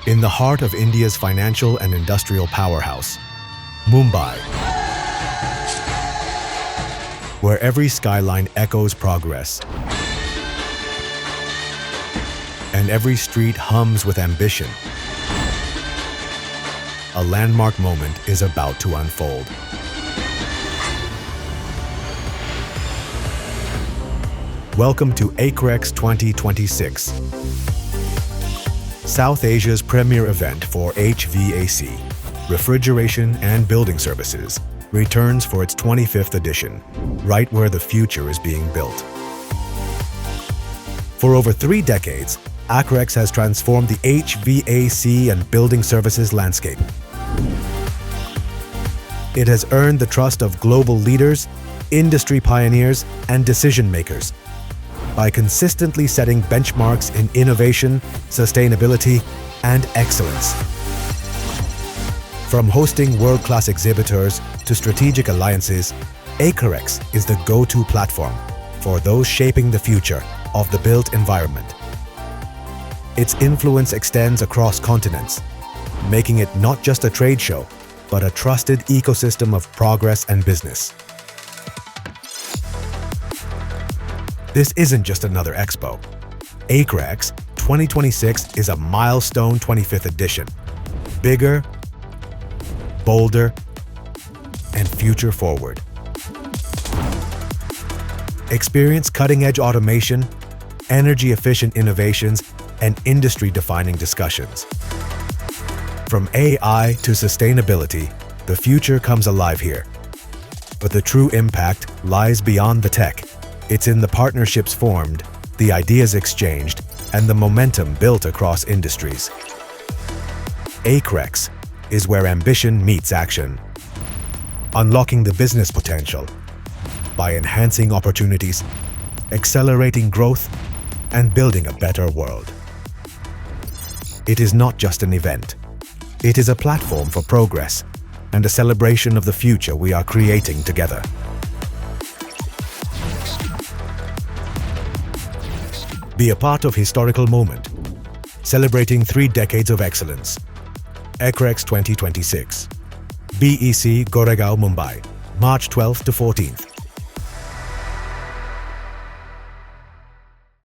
In the heart of India's financial and industrial powerhouse, Mumbai, where every skyline echoes progress and every street hums with ambition, a landmark moment is about to unfold. Welcome to ACREX 2026, South Asia's premier event for HVAC, refrigeration and building services, returns for its 25th edition, right where the future is being built. For over 3 decades, ACREX has transformed the HVAC and building services landscape. It has earned the trust of global leaders, industry pioneers, and decision-makers by consistently setting benchmarks in innovation, sustainability, and excellence. From hosting world-class exhibitors to strategic alliances, ACREX is the go-to platform for those shaping the future of the built environment. Its influence extends across continents, making it not just a trade show, but a trusted ecosystem of progress and business. This isn't just another expo. ACREX 2026 is a milestone 25th edition. Bigger, bolder, and future forward. Experience cutting-edge automation, energy-efficient innovations, and industry-defining discussions. From AI to sustainability, the future comes alive here. But the true impact lies beyond the tech. It's in the partnerships formed, the ideas exchanged, and the momentum built across industries. ACREX is where ambition meets action, unlocking the business potential by enhancing opportunities, accelerating growth, and building a better world. It is not just an event. It is a platform for progress and a celebration of the future we are creating together. Be a part of historical moment, celebrating 3 decades of excellence. ACREX 2026, BEC Goregaon, Mumbai, March 12th to 14th.